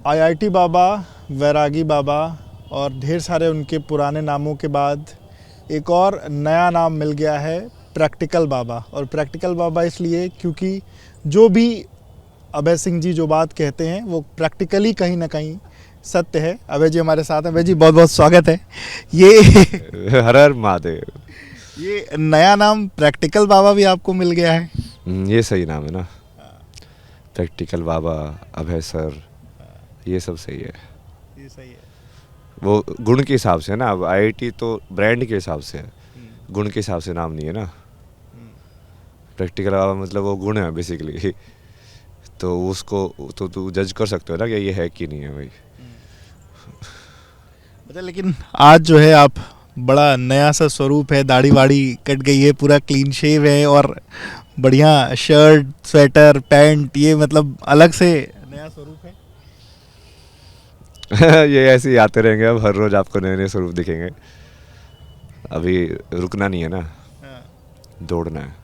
IIT बाबा, वैरागी बाबा और ढेर सारे उनके पुराने नामों के बाद एक और नया नाम मिल गया है, प्रैक्टिकल बाबा। और प्रैक्टिकल बाबा इसलिए क्योंकि जो भी अभय सिंह जी जो बात कहते हैं वो प्रैक्टिकली कहीं ना कहीं सत्य है। अभय जी हमारे साथ हैं। अभय जी बहुत बहुत स्वागत है। ये हर हर महादेव। ये नया नाम प्रैक्टिकल बाबा भी आपको मिल गया है। ये सही नाम है ना, प्रैक्टिकल बाबा, अभय सर, ये सब सही है। ये सही है। वो गुण के हिसाब से है ना, अब आईआईटी तो ब्रांड के हिसाब से है, गुण के हिसाब से नाम नहीं है ना। प्रैक्टिकल बाबा मतलब वो गुण है बेसिकली, तो उसको तो तू जज कर सकते हो ना कि ये है कि नहीं है भाई। अच्छा, लेकिन आज जो है आप बड़ा नया सा स्वरूप है, दाढ़ी वाड़ी कट गई है, पूरा क्लीन शेव है और बढ़िया शर्ट स्वेटर पैंट, ये मतलब अलग से नया स्वरूप है। ये ऐसे ही आते रहेंगे, अब हर रोज आपको नए नए स्वरूप दिखेंगे। अभी रुकना नहीं है ना, दौड़ना है।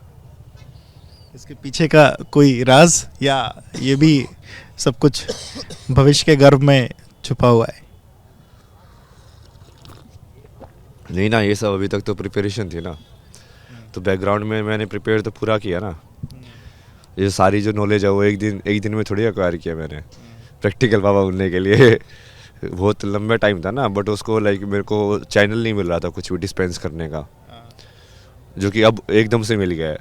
इसके पीछे का कोई राज या ये भी सब कुछ भविष्य के गर्भ में छुपा हुआ है? नहीं ना, ये सब अभी तक तो प्रिपरेशन थी ना, तो बैकग्राउंड में मैंने प्रिपेयर तो पूरा किया ना। ये सारी जो नॉलेज है वो एक दिन में थोड़ी एक्वायर किया मैंने प्रैक्टिकल बाबा बनने के लिए। बहुत लंबा टाइम था ना, बट उसको लाइक मेरे को चैनल नहीं मिल रहा था कुछ भी डिस्पेंस करने का, जो कि अब एकदम से मिल गया है।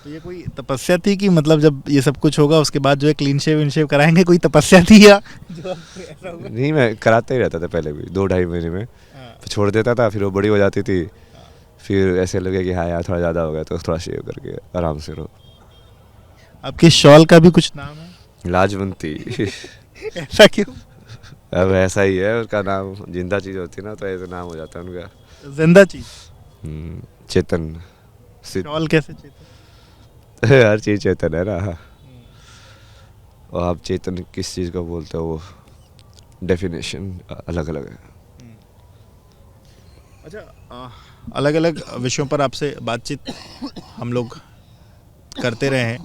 तो ये कोई तपस्या थी कि मतलब जब ये सब कुछ होगा उसके बाद जो है क्लीन शेव कराएंगे, कोई तपस्या थी या जो ऐसा होगा? नहीं, मैं कराता ही रहता था पहले भी, 2-2.5 महीने में फिर छोड़ देता था, फिर वो बड़ी हो जाती थी, फिर ऐसे लगे कि हाँ यार थोड़ा ज़्यादा हो गया, तो थोड़ा शेव करके आराम से रहो। आपकी शॉल का भी कुछ नाम है? लाजवंती। ऐसा क्यों? अब ऐसा ही है, उसका नाम जिंदा चीज़ होती है ना, तो ऐसा नाम हो जाता है उनका। जिंदा चीज? चेतन। शॉल कैसे चेतन? हर चीज़ चेतन है ना। और आप चेतन किस चीज़ को बोलते हो, वो डेफिनेशन अलग अलग है। अच्छा, अलग अलग विषयों पर आपसे बातचीत हम लोग करते रहे हैं।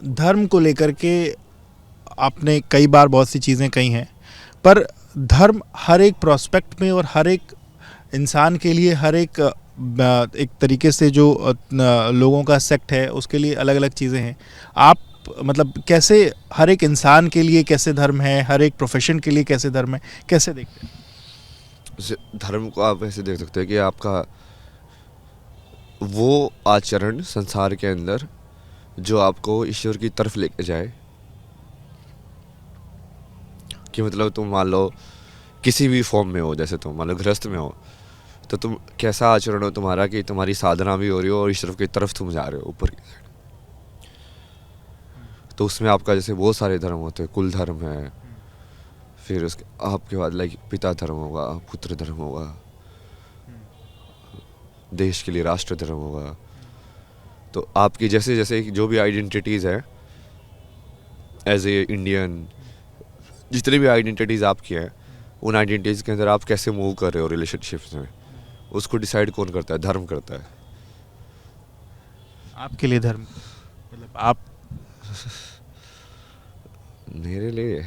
धर्म को लेकर के आपने कई बार बहुत सी चीज़ें कही हैं, पर धर्म हर एक प्रोस्पेक्ट में और हर एक इंसान के लिए, हर एक तरीके से जो लोगों का सेक्ट है उसके लिए अलग अलग चीज़ें हैं। आप मतलब कैसे हर एक इंसान के लिए कैसे धर्म है, हर एक प्रोफेशन के लिए कैसे धर्म है, कैसे देखते हैं? धर्म को आप ऐसे देख सकते हैं कि आपका वो आचरण संसार के अंदर जो आपको ईश्वर की तरफ लेके जाए। कि मतलब तुम मान लो किसी भी फॉर्म में हो, जैसे तुम मान लो गृहस्थ में हो, तो तुम कैसा आचरण हो तुम्हारा कि तुम्हारी साधना भी हो रही हो और ईश्वर की तरफ तुम जा रहे हो ऊपर की साइड। तो उसमें आपका जैसे बहुत सारे धर्म होते हैं, कुल धर्म है, फिर उसके आपके बाद लाइक पिता धर्म होगा, पुत्र धर्म होगा, देश के लिए राष्ट्र धर्म होगा। तो आपकी जैसे जैसे जो भी आइडेंटिटीज़ है एज ए इंडियन, जितनी भी आइडेंटिटीज़ आपकी हैं, उन आइडेंटिटीज़ के अंदर आप कैसे मूव कर रहे हो रिलेशनशिप्स में, उसको डिसाइड कौन करता है? धर्म करता है। आपके लिए धर्म मतलब आप? मेरे लिए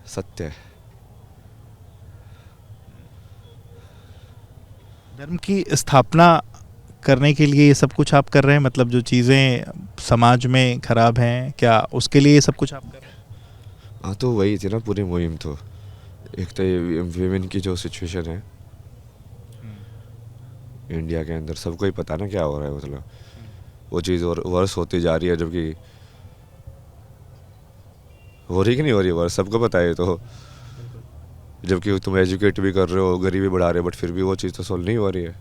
सत्य है। धर्म की स्थापना करने के लिए ये सब कुछ आप कर रहे हैं, मतलब जो चीज़ें समाज में खराब हैं क्या उसके लिए ये सब कुछ आप कर रहे हैं? हाँ, तो वही थी ना पूरी मुहिम। तो एक तो ये वीमेन की जो सिचुएशन है इंडिया के अंदर, सबको ही पता ना क्या हो रहा है, मतलब वो चीज़ और वर्स होती जा रही है, जबकि हो रही कि नहीं हो रही है वर्स, सबको पता है। तो जबकि तुम एजुकेट भी कर रहे हो, गरीबी बढ़ा रहे हो, बट फिर भी वो चीज़ तो सॉल्व नहीं हो रही है।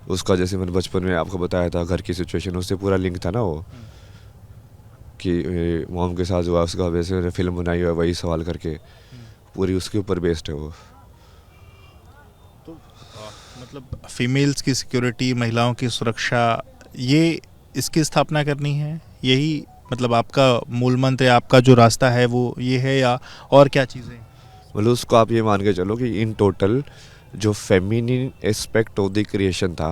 उसका जैसे मैंने बचपन में आपको बताया था, घर की सिचुएशन, उससे पूरा लिंक था ना वो, कि मॉम के साथ हुआ, उसका वैसे उन्होंने फिल्म बनाई है वही सवाल करके, पूरी उसके ऊपर बेस्ड है वो। तो मतलब फीमेल्स की सिक्योरिटी, महिलाओं की सुरक्षा, ये इसकी स्थापना करनी है, यही मतलब आपका मूल मंत्र है, आपका जो रास्ता है वो ये है या और क्या चीज़ें? मतलब उसको आप ये मान के चलो कि इन टोटल जो feminine aspect of the creation था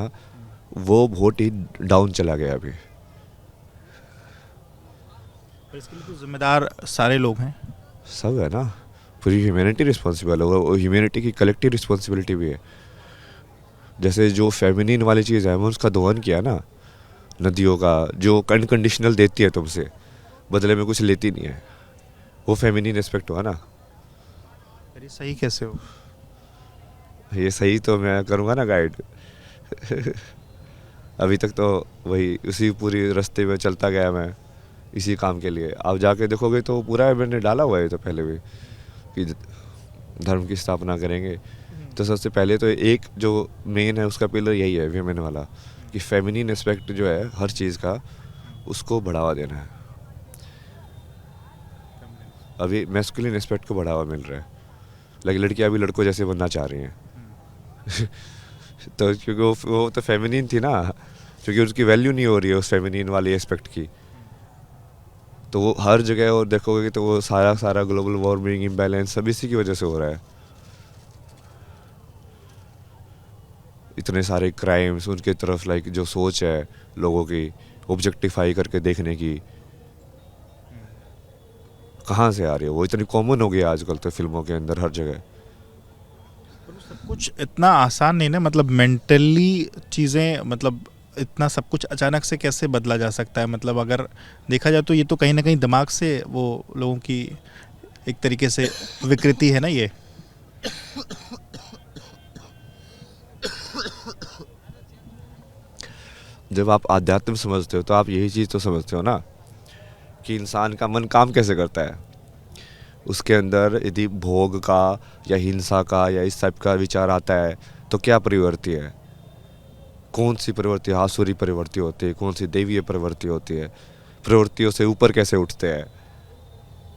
वो बहुत ही डाउन चला गया अभी। पर इसके लिए तो जिम्मेदार सारे लोग हैं। सब है ना, पूरी ह्यूमैनिटी रिस्पॉन्सिबल है, वो ह्यूमैनिटी की कलेक्टिव रिस्पॉन्सिबिलिटी भी है। जैसे जो फेमिनिन वाली चीज़ है, मैं उसका दोहन किया ना, नदियों का जो अनकंडीशनल देती है तुमसे, बदले में कुछ लेती नहीं है, वो फेमिनिन एस्पेक्ट हुआ ना। पर ये सही कैसे हो? ये सही तो मैं करूँगा ना गाइड। अभी तक तो वही उसी पूरी रास्ते में चलता गया मैं, इसी काम के लिए। आप जाके देखोगे तो पूरा मैंने डाला हुआ है तो पहले भी कि धर्म की स्थापना करेंगे। तो सबसे पहले तो एक जो मेन है उसका पिलर यही है वीमेन वाला, कि फेमिनिन एस्पेक्ट जो है हर चीज़ का, उसको बढ़ावा देना है। अभी मैस्कुलिन एस्पेक्ट को बढ़ावा मिल रहा है, लेकिन लड़कियां भी लड़कों जैसे बनना चाह रही हैं। तो क्योंकि वो तो फेमिनिन थी ना, क्योंकि उसकी वैल्यू नहीं हो रही है उस फेमिनिन वाले एस्पेक्ट की। तो वो हर जगह और देखोगे कि तो वो सारा ग्लोबल वार्मिंग इम्बैलेंस सब इसी की वजह से हो रहा है। इतने सारे क्राइम्स, उनके तरफ लाइक जो सोच है लोगों की ऑब्जेक्टिफाई करके देखने की, कहाँ से आ रही है? वो इतनी कॉमन हो गई आजकल तो फिल्मों के अंदर हर जगह। पर वो सब कुछ इतना आसान नहीं ना, मतलब मेंटली चीज़ें, मतलब इतना सब कुछ अचानक से कैसे बदला जा सकता है? मतलब अगर देखा जाए तो ये तो कहीं ना कहीं दिमाग से वो लोगों की एक तरीके से विकृति है ना ये। जब आप आध्यात्म समझते हो तो आप यही चीज़ तो समझते हो ना, कि इंसान का मन काम कैसे करता है। उसके अंदर यदि भोग का या हिंसा का या इस टाइप का विचार आता है तो क्या प्रवृत्ति है, कौन सी प्रवृत्ति, आसुरी प्रवृत्ति होती है, कौन सी दैवीय प्रवृत्ति होती है, प्रवृत्तियों से ऊपर कैसे उठते हैं,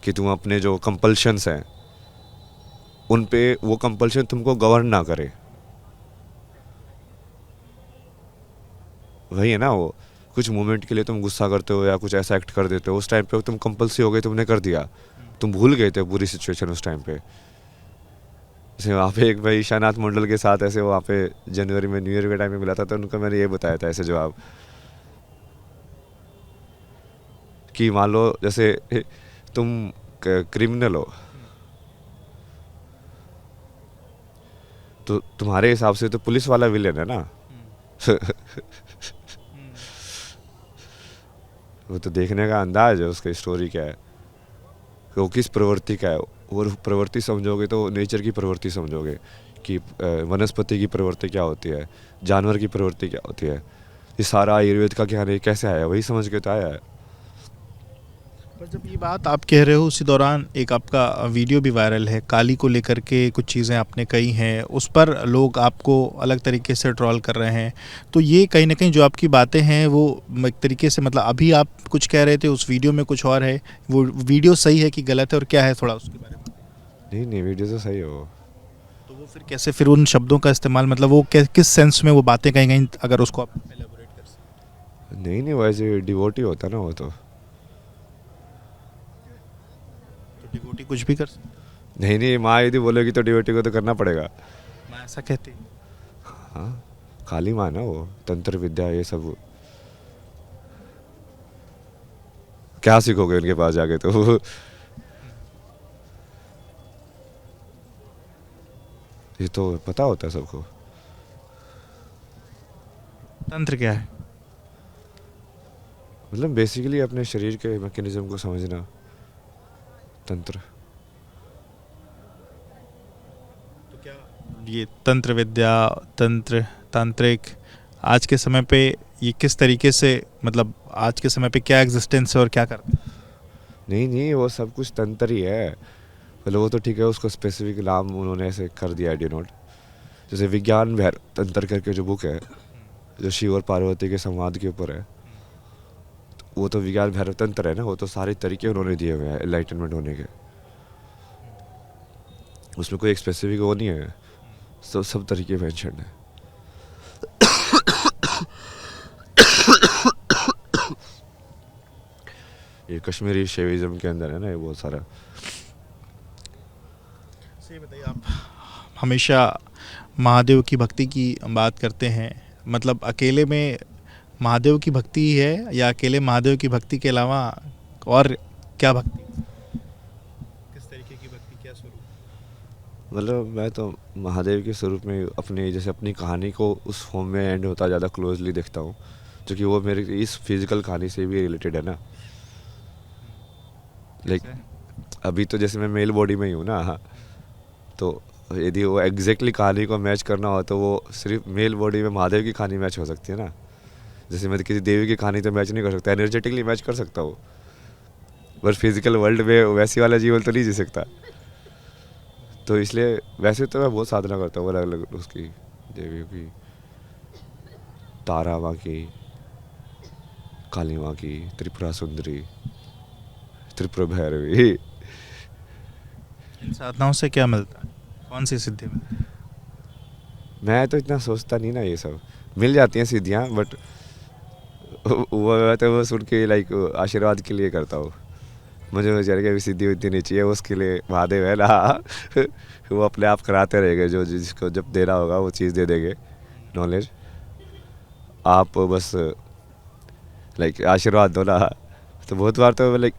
कि तुम अपने जो कंपल्शंस हैं उन पे वो कंपल्शन तुमको गवर्न ना करे। वही है ना, वो कुछ मोमेंट के लिए तुम गुस्सा करते हो या कुछ ऐसा एक्ट कर देते हो, उस टाइम पे तुम कंपल्सिव हो गए, तुमने कर दिया, तुम भूल गए थे पूरी सिचुएशन उस टाइम पे। जैसे वहाँ पे एक भाई ईशानाथ मंडल के साथ ऐसे वहाँ पे जनवरी में न्यू ईयर के टाइम में मिला था, तो उनको मैंने ये बताया था ऐसे जवाब, कि मान लो जैसे तुम क्रिमिनल हो, तो तुम्हारे हिसाब से तो पुलिस वाला विलेन है ना। वो तो देखने का अंदाज है उसका, स्टोरी क्या है, वो किस प्रवृत्ति का है। और प्रवृत्ति समझोगे तो नेचर की प्रवृत्ति समझोगे, कि वनस्पति की प्रवृत्ति क्या होती है, जानवर की प्रवृत्ति क्या होती है। ये सारा आयुर्वेद का ज्ञान कैसे आया, वही समझ के तो आया है। पर जब ये बात आप कह रहे हो, उसी दौरान एक आपका वीडियो भी वायरल है, काली को लेकर के कुछ चीज़ें आपने कही हैं, उस पर लोग आपको अलग तरीके से ट्रोल कर रहे हैं। तो ये कहीं ना कहीं जो आपकी बातें हैं वो एक तरीके से, मतलब अभी आप कुछ कह रहे थे, उस वीडियो में कुछ और है, वो वीडियो सही है कि गलत है, और क्या है थोड़ा उसके बारे में? नहीं नहीं, वीडियो तो सही हो। तो वो फिर कैसे, फिर उन शब्दों का इस्तेमाल, मतलब वो किस सेंस में वो बातें कहीं कहीं, अगर उसको आप एलेबोरेट कर सकते? नहीं नहीं, वैसे डिवोटी होता ना वो तो। तो डिवोटी कुछ भी कर सकते? नहीं नहीं, माँ यदि बोलेगी तो डिवोटी को तो करना पड़ेगा। मैं ऐसा कहती हूँ। हाँ, काली माँ ना वो, तंत्र विद्या ये सब क्या सीखोगे उनके पास जाके तो। ये तो पता होता है सबको। तंत्र क्या है? मतलब बेसिकली अपने शरीर के मैकेनिज्म को समझना, तंत्र। तो क्या ये तंत्र विद्या, तंत्र, तांत्रिक, आज के समय पे ये किस तरीके से, मतलब आज के समय पे क्या एग्जिस्टेंस है और क्या करते हैं? नहीं नहीं, वो सब कुछ तंत्र ही है। मतलब वो तो ठीक है, उसको स्पेसिफिक नाम उन्होंने ऐसे कर दिया है डिनोट। जैसे विज्ञान भैरव तंत्र करके जो बुक है, जो शिव और पार्वती के संवाद के ऊपर है, वो तो विज्ञान भैरव तंत्र है ना। वो तो सारे तरीके उन्होंने दिए हुए हैं एनलाइटनमेंट होने के, उसमें कोई एक स्पेसिफिक वो नहीं है, सब तरीके मेंशन है। ये कश्मीरी शेविज्म के अंदर है ना ये बहुत सारा। सही बताइए, आप हमेशा महादेव की भक्ति की बात करते हैं, मतलब अकेले में महादेव की भक्ति ही है या अकेले महादेव की भक्ति के अलावा और क्या भक्ति, किस तरीके की भक्ति, क्या स्वरूप? मतलब मैं तो महादेव के स्वरूप में अपनी जैसे अपनी कहानी को उस फॉर्म में एंड होता ज़्यादा क्लोजली देखता हूँ, क्योंकि वो मेरी इस फिजिकल कहानी से भी रिलेटेड है ना। लाइक अभी तो जैसे मैं मेल बॉडी में ही हूँ ना, हाँ, तो यदि वो एग्जैक्टली कहानी को मैच करना हो तो वो सिर्फ मेल बॉडी में महादेव की कहानी मैच हो सकती है ना। जैसे मैं किसी देवी की कहानी तो मैच नहीं कर सकता, एनर्जेटिकली मैच कर सकता हूँ, पर फिजिकल वर्ल्ड में वैसी वाला जीवन तो नहीं जी सकता। तो इसलिए वैसे तो मैं बहुत साधना करता हूँ अलग अलग उसकी, देवियों की, तारा माँ की, काली माँ की, त्रिपुरा सुंदरी, त्रिपुरा भैरवी। इन साधनाओं से क्या मिलता है, कौन सी सिद्धि मिलती है? मैं तो इतना सोचता नहीं ना, ये सब मिल जाती हैं सिद्धियाँ, बट वो सुन के लाइक आशीर्वाद के लिए करता हूँ। मुझे बेचारे की अभी सिद्धि उद्धी नहीं चाहिए, उसके लिए महादेव है ना। वो अपने आप कराते रहेंगे, जो जिसको जब देना होगा वो चीज़ दे देंगे, नॉलेज। आप बस लाइक आशीर्वाद दो ना। तो बहुत बार तो लाइक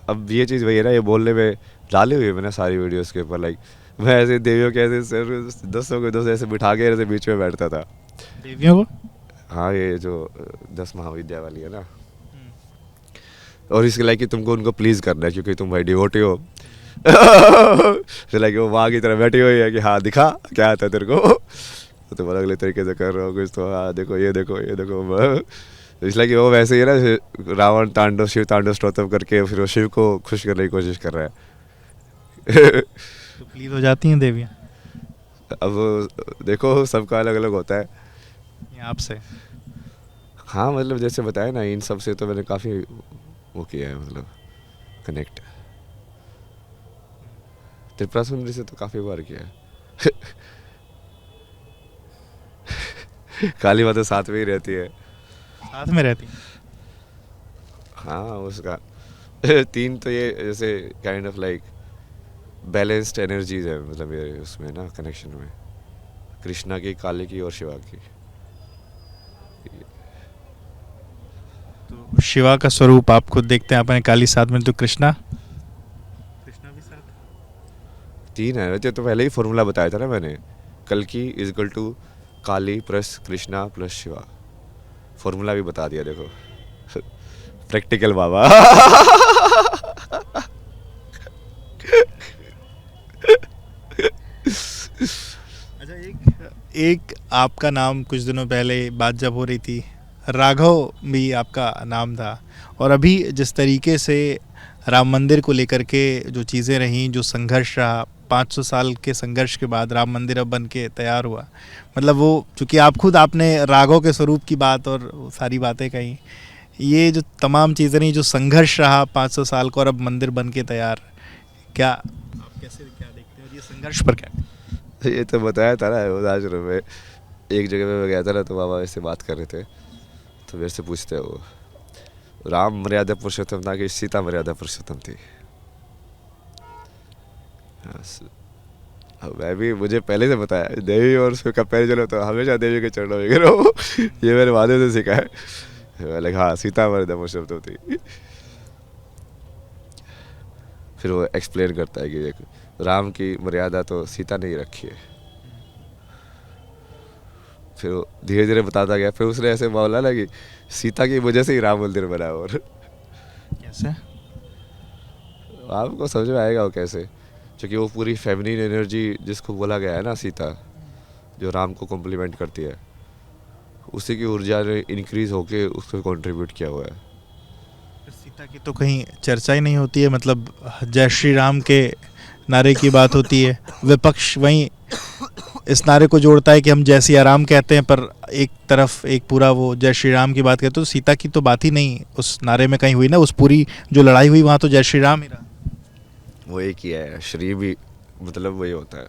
अब ये चीज़ वही है ना, ये बोलने में डाली हुई है मैंने सारी वीडियोस के ऊपर। लाइक मैं ऐसे देवियों के ऐसे सर 200 के 200 ऐसे बिठा के ऐसे बीच में बैठता था। देवियों को? हाँ, ये जो 10 महाविद्या वाली है ना, और इसके लाइक कि तुमको उनको प्लीज़ करना है क्योंकि तुम भाई डिवोटी हो। तो लाइक वो माँ की तरह बैठी हुई है कि हाँ दिखा क्या आता है तेरे को, तो तुम अलग अलग तरीके से कर रहे हो कुछ, तो हाँ देखो ये देखो ये देखो। इसलिए कि वो वैसे ही है ना, रावण तांडव शिव तांडव स्तोत्रम करके फिर वो शिव को खुश करने की कोशिश कर रहा है। तो प्लीज हो जाती हैं देवियाँ? अब देखो सबका अलग अलग होता है। ये आपसे? हाँ, मतलब जैसे बताया ना, इन सब से तो मैंने काफ़ी वो किया है, मतलब कनेक्ट। त्रिपुरा सुंदरी से तो काफ़ी बार किया है। काली माता साथ में ही रहती है। साथ में रहती हैं? हाँ, उसका 3 तो ये जैसे kind of like balanced energies है, मतलब मेरे उसमें ना कनेक्शन में, कृष्णा की, काली की और शिवा की। तो शिवा का स्वरूप आप खुद देखते हैं, आपने काली साथ में, तो कृष्णा? कृष्णा भी साथ? 3 है, वैसे तो पहले ही फॉर्मूला बताया था ना मैंने, कल की is equal to Kali plus Krishna plus Shiva. Formula भी बता दिया देखो। प्रैक्टिकल बाबा। अच्छा, एक आपका नाम कुछ दिनों पहले बात जब हो रही थी, राघव भी आपका नाम था, और अभी जिस तरीके से राम मंदिर को लेकर के जो चीज़ें रहीं, जो संघर्ष रहा, 500 साल के संघर्ष के बाद राम मंदिर अब बन के तैयार हुआ, मतलब वो चूँकि आप खुद आपने राघव के स्वरूप की बात और वो सारी बातें कही, ये जो तमाम चीज़ें रहीं, जो संघर्ष रहा 500 साल को और अब मंदिर बन के तैयार, क्या आप कैसे क्या देखते हैं और ये संघर्ष पर क्या? ये तो बताया था ना, वो आश्रम में एक जगह पे मैं गया था ना, तो बाबा ऐसे बात कर रहे थे, तो मेरे से पूछते हैं वो, राम मर्यादा पुरुषोत्तम था कि सीता मर्यादा पुरुषोत्तम थी। मैं भी, मुझे पहले से पता है, देवी और उसमें कंपेरिजन होता है, हमेशा देवी के चरणों में गिरो। ये मेरे महादेव से सीखा है। मैं हाँ, सीता मर्यादा पुरुषोत्तम थी। फिर वो एक्सप्लेन करता है कि राम की मर्यादा तो सीता ने ही रखी है। फिर वो धीरे धीरे बताता गया, फिर उसने ऐसे बोला ना कि सीता की वजह से ही राम मंदिर बना। और कैसे? आपको समझ में आएगा वो कैसे, क्योंकि वो पूरी फेमिनिन एनर्जी जिसको बोला गया है ना, सीता जो राम को कॉम्प्लीमेंट करती है, उसी की ऊर्जा ने इंक्रीज होके उसको कंट्रीब्यूट किया हुआ है। सीता की तो कहीं चर्चा ही नहीं होती है, मतलब जय श्री राम के नारे की बात होती है, विपक्ष वहीं इस नारे को जोड़ता है कि हम जय सिया राम कहते हैं, पर एक तरफ एक पूरा वो जय श्री राम की बात कहते, तो सीता की तो बात ही नहीं उस नारे में कहीं हुई ना। उस पूरी जो लड़ाई हुई वहाँ तो जय श्री राम ही रहा। वो एक ही है, श्री भी मतलब वही होता है,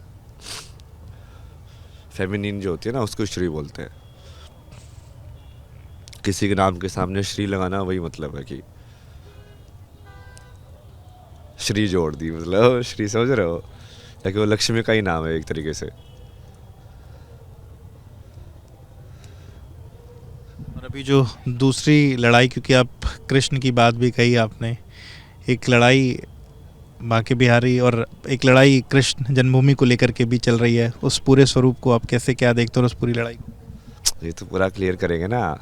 फेमिनिन जो होती है ना उसको श्री बोलते हैं। किसी के नाम के सामने श्री लगाना वही मतलब है कि श्री जोड़ दी, मतलब श्री, समझ रहे हो, ताकि वो लक्ष्मी का ही नाम है एक तरीके से। अभी जो दूसरी लड़ाई, क्योंकि आप कृष्ण की बात भी कही आपने, एक लड़ाई बांके बिहारी और एक लड़ाई कृष्ण जन्मभूमि को लेकर के भी चल रही है, उस पूरे स्वरूप को आप कैसे क्या देखते हो, और उस पूरी लड़ाई को? ये तो पूरा क्लियर करेंगे ना,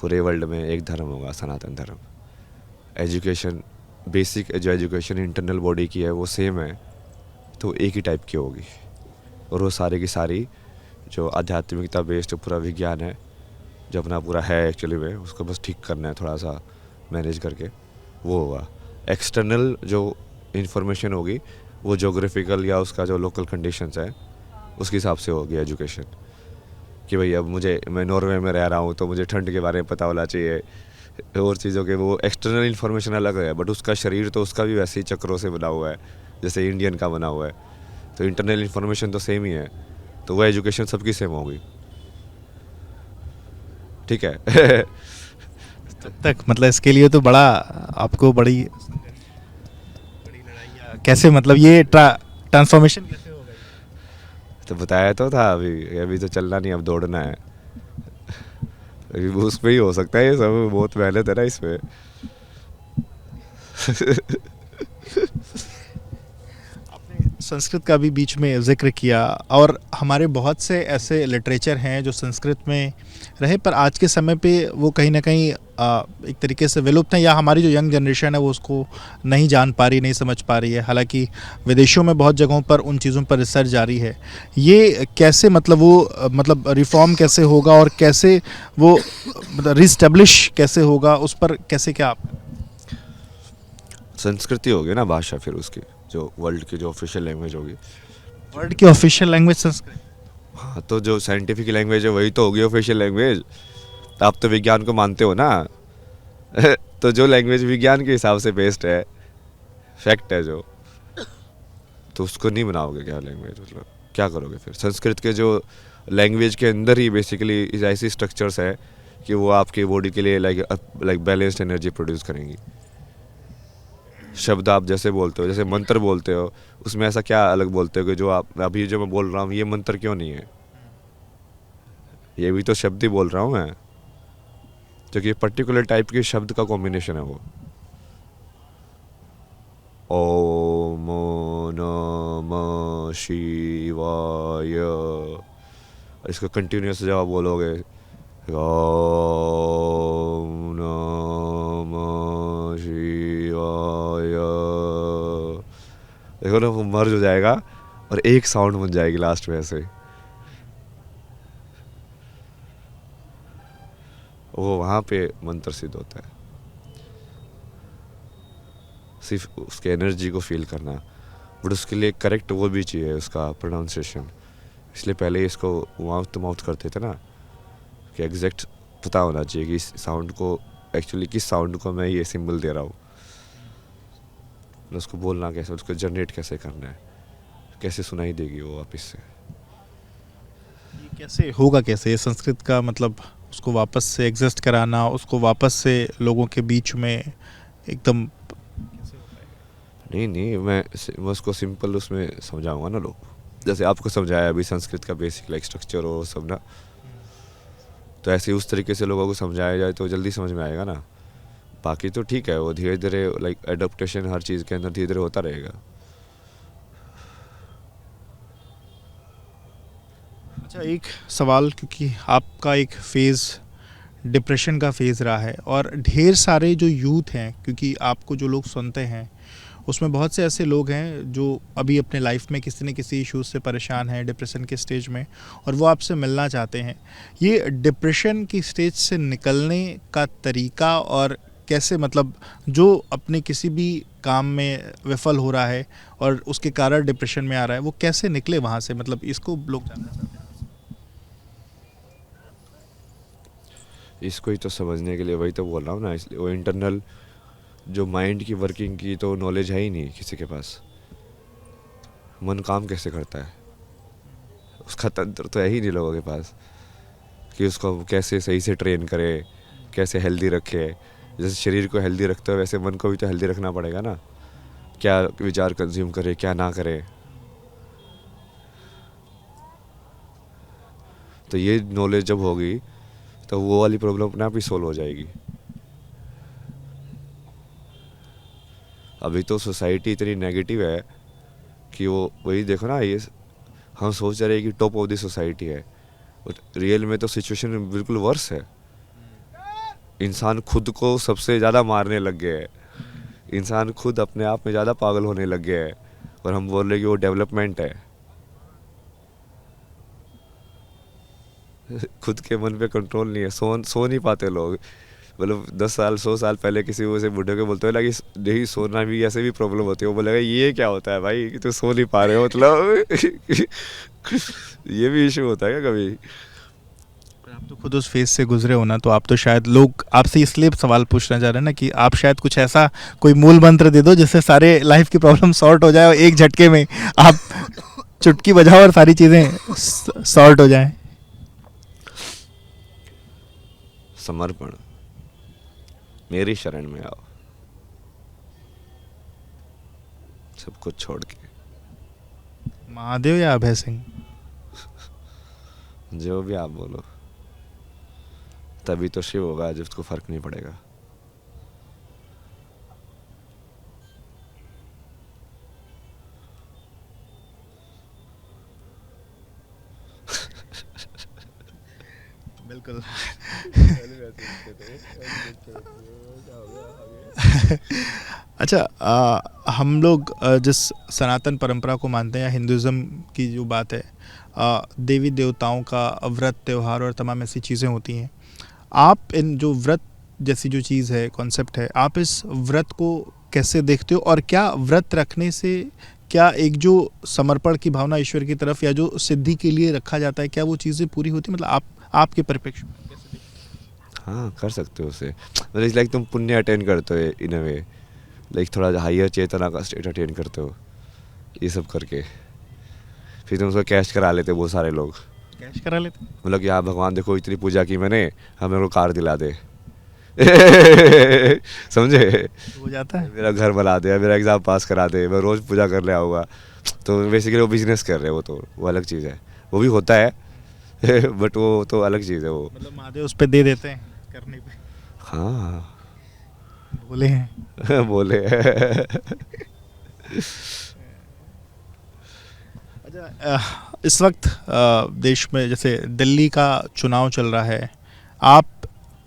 पूरे वर्ल्ड में एक धर्म होगा, सनातन धर्म। एजुकेशन, बेसिक जो एजुकेशन इंटरनल बॉडी की है वो सेम है, तो एक ही टाइप की होगी। और वो सारी की सारी जो आध्यात्मिकता बेस्ड पूरा विज्ञान है, जो अपना पूरा है एक्चुअली में, उसको बस ठीक करना है थोड़ा सा मैनेज करके, वो होगा। एक्सटर्नल जो इंफॉर्मेशन होगी वो जोग्राफिकल या उसका जो लोकल कंडीशंस है उसके हिसाब से होगी एजुकेशन। कि भाई अब मैं नॉर्वे में रह रहा हूँ तो मुझे ठंड के बारे में पता होना चाहिए, और चीज़ों के वो एक्सटर्नल इन्फॉर्मेशन अलग है, बट उसका शरीर तो उसका भी वैसे ही चक्रों से बना हुआ है जैसे इंडियन का बना हुआ है, तो इंटरनल इन्फॉर्मेशन तो सेम ही है, तो वो एजुकेशन सबकी सेम होगी। ठीक है। तब तक मतलब इसके लिए तो बड़ा आपको बड़ी बड़ी लड़ाई कैसे, मतलब ये ट्रांसफॉर्मेशन कैसे होगा तो बताया तो था, अभी अभी तो चलना नहीं, अब दौड़ना है। अभी उस पर ही हो सकता है ये सब, बहुत मेहनत है ना इसमें। संस्कृत का भी बीच में जिक्र किया, और हमारे बहुत से ऐसे लिटरेचर हैं जो संस्कृत में रहे, पर आज के समय पे वो कहीं ना कहीं एक तरीके से विलुप्त हैं, या हमारी जो यंग जनरेशन है वो उसको नहीं जान पा रही, नहीं समझ पा रही है। हालांकि विदेशों में बहुत जगहों पर उन चीज़ों पर रिसर्च जारी है। ये कैसे, मतलब वो मतलब रिफॉर्म कैसे होगा, और कैसे वो मतलब रिस्टेब्लिश कैसे होगा, उस पर कैसे क्या आप? संस्कृति होगी ना भाषा, फिर उसकी जो वर्ल्ड की जो ऑफिशियल लैंग्वेज होगी। वर्ल्ड की ऑफिशियल लैंग्वेज संस्कृत? हाँ, तो जो साइंटिफिक लैंग्वेज है वही तो होगी ऑफिशियल लैंग्वेज। आप तो विज्ञान को मानते हो ना। तो जो लैंग्वेज विज्ञान के हिसाब से बेस्ड है, फैक्ट है जो, तो उसको नहीं बनाओगे क्या लैंग्वेज, मतलब क्या करोगे फिर? संस्कृत के जो लैंग्वेज के अंदर ही बेसिकली ऐसी स्ट्रक्चर्स है कि वो आपकी बॉडी के लिए लाइक बैलेंस्ड एनर्जी प्रोड्यूस करेंगी। शब्द आप जैसे बोलते हो, जैसे मंत्र बोलते हो, उसमें ऐसा क्या अलग बोलते हो कि जो आप अभी जो मैं बोल रहा हूँ ये मंत्र क्यों नहीं है? ये भी तो शब्द ही बोल रहा हूँ मैं, क्योंकि पर्टिकुलर टाइप के शब्द का कॉम्बिनेशन है वो। ओम नमः शिवाय, इसको कंटिन्यूस जब आप बोलोगे, ओम नमः शिवाय, देखो ना वो मर्ज हो जाएगा और एक साउंड बन जाएगी लास्ट में ऐसे। वो वहाँ पे मंत्र सिद्ध होता है। सिर्फ उसके एनर्जी को फील करना, बट उसके लिए करेक्ट वो भी चाहिए उसका प्रोनाउंसिएशन। इसलिए पहले इसको माउथ टू माउथ करते थे ना, कि एग्जैक्ट पता होना चाहिए कि इस साउंड को एक्चुअली किस साउंड को मैं ये सिंबल दे रहा हूँ, उसको बोलना कैसे, उसको जनरेट कैसे करना है, कैसे सुनाई देगी वो वापस से। ये कैसे होगा, कैसे संस्कृत का मतलब उसको वापस से एग्जिस्ट कराना, उसको वापस से लोगों के बीच में एकदम नहीं, मैं उसको सिंपल उसमें समझाऊंगा ना लोग, जैसे आपको समझाया अभी संस्कृत का बेसिक लाइक स्ट्रक्चर और सब ना, तो ऐसे उस तरीके से लोगों को समझाया जाए तो जल्दी समझ में आएगा ना। बाकी तो ठीक है, वो धीरे धीरे लाइक एडप्टेशन हर चीज़ के अंदर धीरे धीरे होता रहेगा। अच्छा, एक सवाल, क्योंकि आपका एक फेज़ डिप्रेशन का फेज़ रहा है, और ढेर सारे जो यूथ हैं, क्योंकि आपको जो लोग सुनते हैं उसमें बहुत से ऐसे लोग हैं जो अभी अपने लाइफ में किसी न किसी इश्यूज से परेशान हैं, डिप्रेशन के स्टेज में, और वो आपसे मिलना चाहते हैं। ये डिप्रेशन की स्टेज से निकलने का तरीका, और कैसे, मतलब जो अपने किसी भी काम में विफल हो रहा है और उसके कारण डिप्रेशन में आ रहा है, वो कैसे निकले वहाँ से, मतलब इसको लोग जानना चाहते हैं। इसको ही तो समझने के लिए वही तो बोल रहा हूँ ना, इसलिए वो इंटरनल जो माइंड की वर्किंग की तो नॉलेज है ही नहीं किसी के पास। मन काम कैसे करता है उसका तंत्र तो है ही नहीं लोगों के पास, कि उसको कैसे सही से ट्रेन करे, कैसे हेल्दी रखे। जैसे शरीर को हेल्दी रखते हो वैसे मन को भी तो हेल्दी रखना पड़ेगा ना, क्या विचार कंज्यूम करे क्या ना करे। तो ये नॉलेज जब होगी तो वो वाली प्रॉब्लम अपने आप ही सोल्व हो जाएगी। अभी तो सोसाइटी इतनी नेगेटिव है कि वो वही देखो ना, ये हम सोच रहे हैं कि टॉप ऑफ द सोसाइटी है, बट रियल में तो सिचुएशन बिल्कुल वर्स है। इंसान खुद को सबसे ज़्यादा मारने लग गए हैं, इंसान खुद अपने आप में ज़्यादा पागल होने लग गया है, और हम बोल रहे कि वो डेवलपमेंट है। खुद के मन पे कंट्रोल नहीं है, सो नहीं पाते लोग। मतलब 10 साल 100 साल पहले किसी को से बूढ़े को बोलते हो ना कि नहीं सोना भी ऐसे भी प्रॉब्लम होती है, वो बोलेगा ये क्या होता है भाई कि तू सो नहीं पा रहे हो, मतलब ये भी इशू होता है क्या कभी? पर आप तो खुद उस फेज से गुजरे हो ना, तो आप तो शायद, लोग आपसे इसलिए सवाल पूछना चाह रहे हैं ना कि आप शायद कुछ ऐसा कोई मूल मंत्र दे दो जिससे सारे लाइफ की प्रॉब्लम सॉर्ट हो जाए और एक झटके में आप चुटकी बजाओ और सारी चीज़ें सॉर्ट हो जाएं। समर्पण, मेरी शरण में आओ, सब कुछ छोड़ के। महादेव या अभय सिंह? जो भी आप बोलो, तभी तो शिव होगा जिसको फर्क नहीं पड़ेगा। बिल्कुल। अच्छा, हम लोग जिस सनातन परंपरा को मानते हैं या हिंदुज़म की जो बात है, देवी देवताओं का व्रत, त्यौहार और तमाम ऐसी चीज़ें होती हैं। आप इन जो व्रत जैसी जो चीज़ है, कॉन्सेप्ट है, आप इस व्रत को कैसे देखते हो, और क्या व्रत रखने से क्या एक जो समर्पण की भावना ईश्वर की तरफ या जो सिद्धि के लिए रखा जाता है, क्या वो चीज़ें पूरी होती, मतलब आपके परिप्रेक्ष्य में कैसे देखते हाँ, कर सकते हो उसे, मतलब इट्स लाइक तुम पुण्य अटेंड करते हो इन अ वे, लाइक थोड़ा हाइयर चेतना का स्टेट अटेंड करते हो ये सब करके, फिर तुम उसको कैश करा लेते हो बहुत सारे लोग। हो? कैश करा लेते हैं? मतलब कि हाँ भगवान देखो इतनी पूजा की मैंने, हमें मेरे को कार दिला दे। समझे? हो जाता है। मेरा घर बना दे, मेरा एग्ज़ाम पास करा दे, मैं रोज़ पूजा करने आऊँगा। तो बेसिकली वो बिजनेस कर रहे हैं, वो अलग चीज़ है, वो भी होता है बट वो तो अलग चीज़ है वो। मतलब महादेव उस पे दे देते हैं करने पे, हाँ बोले हैं। बोले अच्छा, इस वक्त देश में जैसे दिल्ली का चुनाव चल रहा है, आप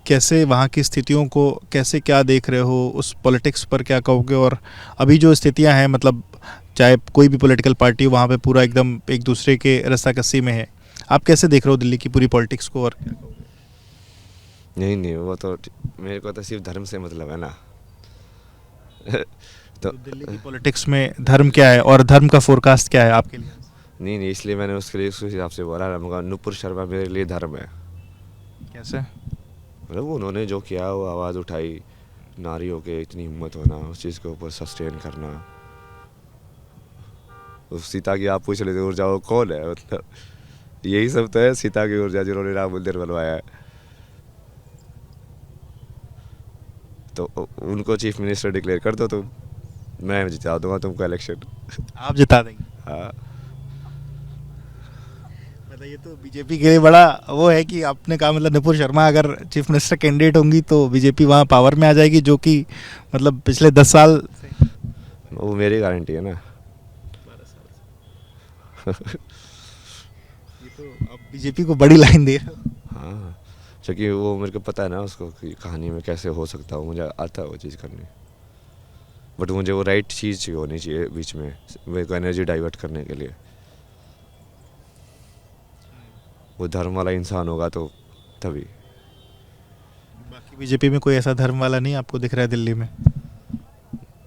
कैसे वहाँ की स्थितियों को कैसे क्या देख रहे हो, उस पॉलिटिक्स पर क्या कहोगे, और अभी जो स्थितियाँ हैं, मतलब चाहे कोई भी पॉलिटिकल पार्टी वहाँ पे पूरा एकदम एक दूसरे के रस्साकसी में है, आप कैसे देख रहे हो दिल्ली की पूरी पॉलिटिक्स को, और क्या कहोगे? नहीं वो तो मेरे को तो सिर्फ धर्म से मतलब है ना। तो दिल्ली की पॉलिटिक्स में धर्म क्या है, और धर्म का फोरकास्ट क्या है आपके लिए? नहीं इसलिए मैंने उसके लिए उस हिसाब से बोला, मैं नुपुर शर्मा मेरे लिए धर्म है। कैसे? मतलब उन्होंने जो किया, वो आवाज़ उठाई, नारियों के इतनी हिम्मत होना, उस चीज़ के ऊपर सस्टेन करना। उस सीता की आप पूछ लेते ऊर्जा वो कौन है, मतलब यही सब तो है सीता की ऊर्जा, जिन्होंने राम मंदिर बनवाया है। तो उनको चीफ मिनिस्टर डिक्लेयर कर दो तुम, मैं जिता दूंगा तुमको इलेक्शन। आप जिता देंगे? हाँ मतलब ये तो बीजेपी के लिए बड़ा वो है कि आपने कहा, मतलब नुपुर शर्मा अगर चीफ मिनिस्टर कैंडिडेट होंगी तो बीजेपी वहाँ पावर में आ जाएगी, जो कि मतलब पिछले 10 साल से। वो मेरी गारंटी है ना। ये तो आप बीजेपी को बड़ी लाइन दे रहे हो। हाँ, क्योंकि वो मेरे को पता है ना उसको कि कहानी में कैसे हो सकता हूँ, मुझे आता है वो चीज़ करनी, बट मुझे वो राइट चीज़ होनी चाहिए बीच में, मेरे को एनर्जी डाइवर्ट करने के लिए। वो धर्म वाला इंसान होगा तो तभी। बाकी बीजेपी में कोई ऐसा धर्म वाला नहीं आपको दिख रहा है दिल्ली में?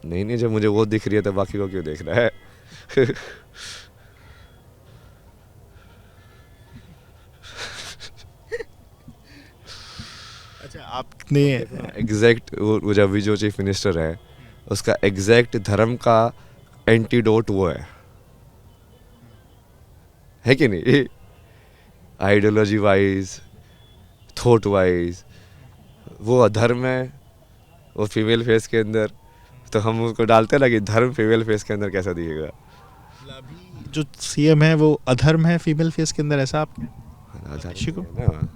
नहीं जब मुझे वो दिख रही है तो बाकी को क्यों देख रहा है? अच्छा, आपने एग्जैक्ट वो जब भी जो चीफ मिनिस्टर है, उसका एग्जैक्ट धर्म का एंटीडोट वो है कि नहीं? आइडियोलॉजी वाइज, थॉट वाइज वो अधर्म है, वो फीमेल फेस के अंदर, तो हम उसको डालते हैं ना कि धर्म फीमेल फेस के अंदर कैसा दिखेगा। जो सीएम है वो अधर्म है फीमेल फेस के अंदर, ऐसा आप अधर्म किसी को? है ना,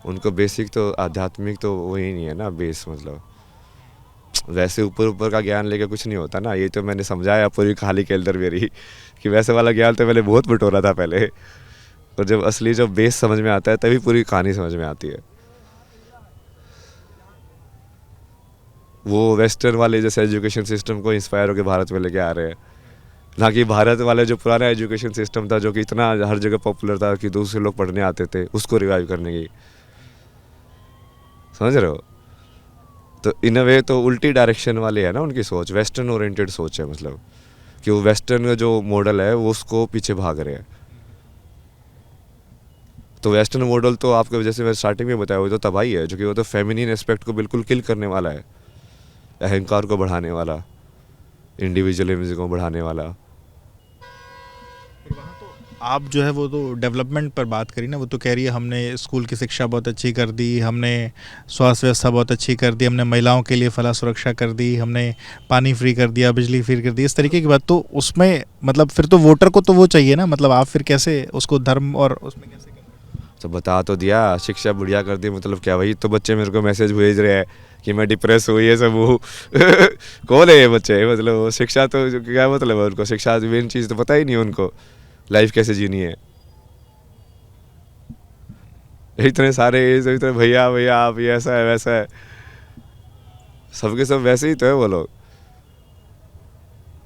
उनको बेसिक तो आध्यात्मिक तो वही नहीं है ना बेस, मतलब वैसे ऊपर ऊपर का ज्ञान लेके कुछ नहीं होता ना। ये तो मैंने समझाया पूरी कहानी के अंदर मेरी कि वैसे वाला ज्ञान तो मैंने बहुत बटोरा था पहले, और जब असली जब बेस समझ में आता है तभी पूरी कहानी समझ में आती है। वो वेस्टर्न वाले जैसे एजुकेशन सिस्टम को इंस्पायर होकर भारत में लेके आ रहे हैं, ना कि भारत वाले जो पुराना एजुकेशन सिस्टम था जो कि इतना हर जगह पॉपुलर था कि दूसरे लोग पढ़ने आते थे, उसको रिवाइव करने की। समझ रहे हो? तो इन अ वे तो उल्टी डायरेक्शन वाले है ना उनकी सोच, वेस्टर्न ओरिएंटेड सोच है, मतलब कि वो वेस्टर्न का जो मॉडल है वो उसको पीछे भाग रहे हैं। तो वेस्टर्न मॉडल तो आपको जैसे मैं स्टार्टिंग में बताया वो तो तबाही है, जो कि वो तो फेमिनिन एस्पेक्ट को बिल्कुल किल करने वाला है, अहंकार को बढ़ाने वाला, इंडिविजुअलिज्म को बढ़ाने वाला। आप जो है वो तो डेवलपमेंट पर बात करी ना, वो तो कह रही है हमने स्कूल की शिक्षा बहुत अच्छी कर दी, हमने स्वास्थ्य व्यवस्था बहुत अच्छी कर दी, हमने महिलाओं के लिए फला सुरक्षा कर दी, हमने पानी फ्री कर दिया, बिजली फ्री कर दी, इस तरीके की बात। तो उसमें मतलब फिर तो वोटर को तो वो चाहिए ना, मतलब आप फिर कैसे उसको धर्म और उसमें कैसे कर? तो बता तो दिया, शिक्षा बढ़िया कर दी, मतलब क्या वही तो बच्चे मेरे को मैसेज भेज रहे हैं कि मैं डिप्रेस हुई है सब वो कौन है ये बच्चे, मतलब शिक्षा तो जो क्या मतलब है उनको, शिक्षा मेन चीज़ तो पता ही नहीं है उनको, लाइफ कैसे जीनी है। इतने सारे इतने भैया भैया आप ये ऐसा है वैसा है, सबके सब वैसे ही तो है वो लोग।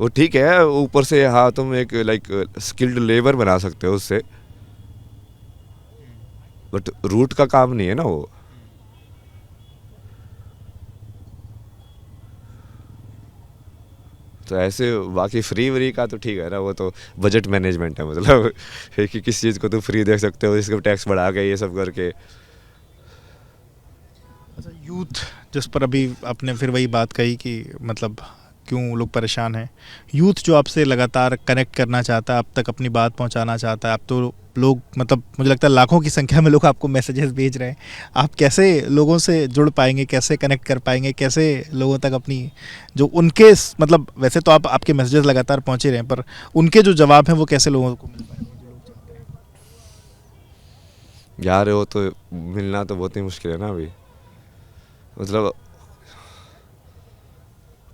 वो ठीक है ऊपर से, हाँ तुम एक लाइक स्किल्ड लेबर बना सकते हो उससे, बट रूट का काम नहीं है ना वो। तो ऐसे बाकी फ्री व्री का तो ठीक है ना, वो तो बजट मैनेजमेंट है, मतलब कि किस चीज़ को तुम फ्री दे सकते हो, इसको टैक्स बढ़ा के ये सब करके। अच्छा, यूथ जिस पर अभी आपने फिर वही बात कही कि मतलब क्यों लोग परेशान हैं, यूथ जो आपसे लगातार कनेक्ट करना चाहता है, आप तक अपनी बात पहुंचाना चाहता है, आप तो लोग मतलब मुझे लगता है लाखों की संख्या में लोग आपको मैसेजेस भेज रहे हैं, आप कैसे लोगों से जुड़ पाएंगे, कैसे कनेक्ट कर पाएंगे, कैसे लोगों तक अपनी जो उनके मतलब वैसे तो आप आपके मैसेजेस लगातार पहुंच ही रहे हैं, पर उनके जो जवाब हैं वो कैसे लोगों को मिल पाएंगे जो लोग चाहते हैं? यार वो तो मिलना तो बहुत ही मुश्किल है ना अभी, मतलब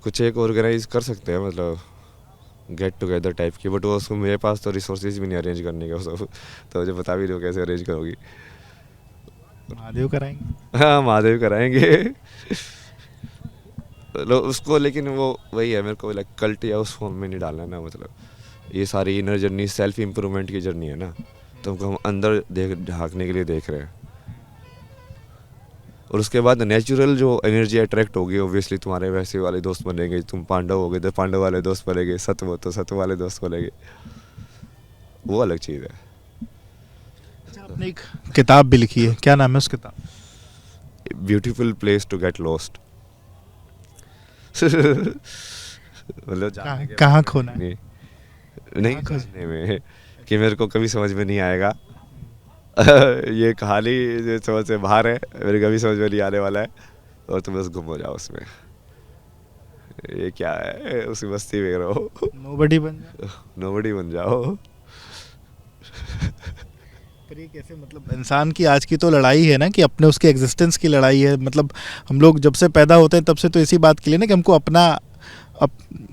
कुछ एक ऑर्गेनाइज कर सकते हैं, मतलब गेट टुगेदर टाइप की, बट वो उसको मेरे पास तो रिसोर्सेज भी नहीं अरेंज करने के, सब तो मुझे बता भी दो कैसे अरेंज करोगी। महादेव कराएंगे। हाँ महादेव कराएंगे उसको, लेकिन वो वही है मेरे को लाइक कल्ट या उस फॉर्म में नहीं डालना है ना, मतलब ये सारी इनर जर्नी सेल्फ इम्प्रूवमेंट की जर्नी है ना, तो हमको हम अंदर देख ढांकने के लिए देख रहे हैं, और उसके बाद नेचुरल जो एनर्जी अट्रैक्ट होगी ऑब्वियसली तुम्हारे वैसे वाले दोस्त बनेंगे, तुम पांडव हो गए तो पांडव वाले दोस्त बनेंगे, सत्व हो तो सत्व वाले दोस्त बनेंगे, वो अलग चीज़ है। अच्छा, आपने एक किताब भी लिखी है, क्या नाम है उस किताब? Beautiful place to get lost मतलब कहाँ खोना है? नहीं खोजने में कि मेरे को कभी समझ में नहीं आएगा ये कहानी जो समझ से बाहर है, मेरे कभी समझ में नहीं आने वाला है, और तुम बस गुम हो जाओ उसमें, ये क्या है उसी मस्ती में रहो, नोबडी बन जाओ। नोबडी बन जाओ। पर ये कैसे, मतलब इंसान की आज की तो लड़ाई है ना कि अपने उसके एग्जिस्टेंस की लड़ाई है, मतलब हम लोग जब से पैदा होते हैं तब से तो इसी बात के लिए ना कि हमको अपना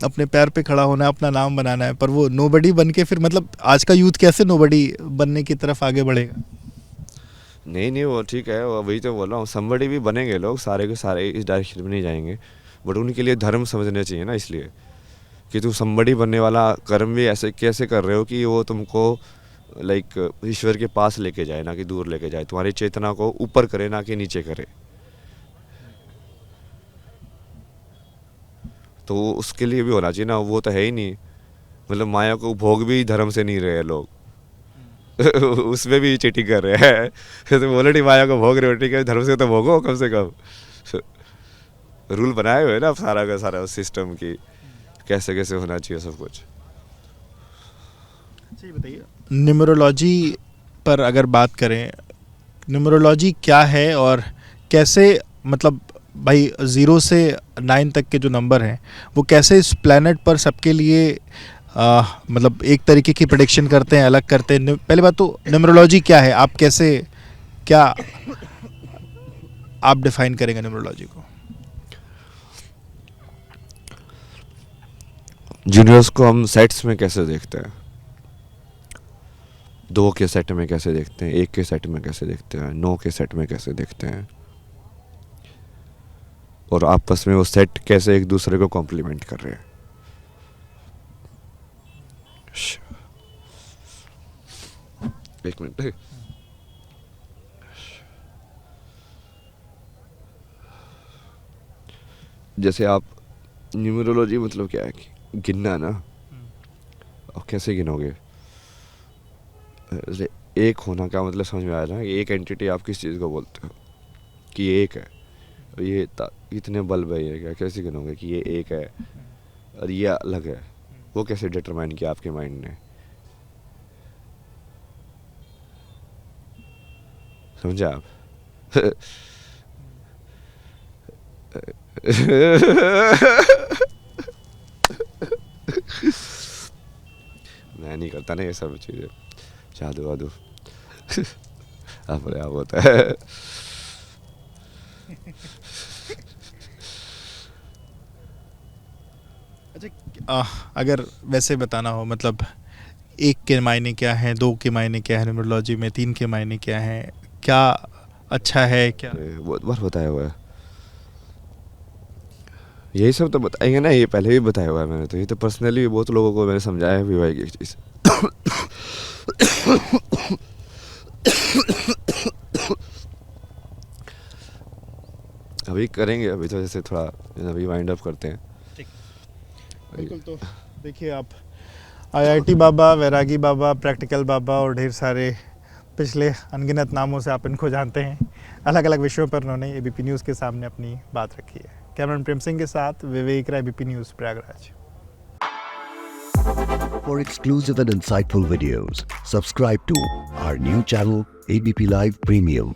अपने पैर पे खड़ा होना है, अपना नाम बनाना है, पर वो नोबडी बन के फिर मतलब आज का यूथ कैसे नोबडी बनने की तरफ आगे बढ़ेगा? नहीं वो ठीक है, वो वही तो बोल रहा हूँ, समबडी भी बनेंगे लोग, सारे के सारे इस डायरेक्शन में नहीं जाएंगे, बट उनके लिए धर्म समझने चाहिए ना, इसलिए कि तुम समबडी बनने वाला कर्म भी ऐसे कैसे कर रहे हो कि वो तुमको लाइक ईश्वर के पास लेके जाए, ना कि दूर लेके जाए, तुम्हारी चेतना को ऊपर करे ना कि नीचे करे। तो उसके लिए भी होना चाहिए ना, वो तो है ही नहीं, मतलब माया को भोग भी धर्म से नहीं रहे लोग उसमें भी चीटिंग कर रहे हैं तो ऑलरेडी माया को भोग रहे हो, ठीक है धर्म से तो भोगो कम से कम रूल बनाए हुए ना सारा का सारा उस सिस्टम की कैसे कैसे होना चाहिए सब कुछ। अच्छा ये बताइए, न्यूमरोलॉजी पर अगर बात करें, न्यूमरोलॉजी क्या है और कैसे, मतलब भाई 0 से 9 तक के जो नंबर हैं वो कैसे इस प्लेनेट पर सबके लिए मतलब एक तरीके की प्रेडिक्शन करते हैं, अलग करते हैं? पहले बात तो न्यूमरोलॉजी क्या है, आप कैसे क्या आप डिफाइन करेंगे न्यूमरोलॉजी को? जूनियर्स को हम सेट्स में कैसे देखते हैं, 2 के सेट में कैसे देखते हैं, 1 के सेट में कैसे देखते हैं, 9 के सेट में कैसे देखते हैं, और आपस में वो सेट कैसे एक दूसरे को कॉम्प्लीमेंट कर रहे हैं. एक मिनट. जैसे आप न्यूमरोलॉजी मतलब क्या है कि गिनना ना, और कैसे गिनोगे? जैसे एक होना का मतलब समझ में आया ना, कि एक एंटिटी आप किस चीज़ को बोलते हो कि ये एक है, और ये इतने बल्ब है, ये क्या कैसे गिनोगे कि ये एक है और ये अलग है? वो कैसे डिटरमाइन किया आपके माइंड ने? समझे आप? मैं नहीं करता ना ये सब चीज़ें, जादू वादू अपने आप होता है. अच्छा, अगर वैसे बताना हो, मतलब 1 के मायने क्या हैं, 2 के मायने क्या है न्यूमरोलॉजी में, 3 के मायने क्या हैं, क्या अच्छा है क्या? बहुत बार बताया हुआ है. यही सब तो बताएंगे ना, ये पहले भी बताया हुआ है मैंने, तो ये तो पर्सनली बहुत लोगों को मैंने समझाया भी हुआ है कि एक चीज़. अभी करेंगे, अभी तो जैसे थोड़ा अभी वाइंड अप करते हैं. बिल्कुल. तो देखिए, आप आईआईटी बाबा, वैरागी बाबा, प्रैक्टिकल बाबा और ढेर सारे पिछले अनगिनत नामों से आप इनको जानते हैं. अलग अलग विषयों पर उन्होंने एबीपी न्यूज़ के सामने अपनी बात रखी है. कैमरामैन प्रेम सिंह के साथ Vivek Rai, ABP news, Prayagraj. For exclusive and insightful videos, subscribe to our new channel ABP Live Premium.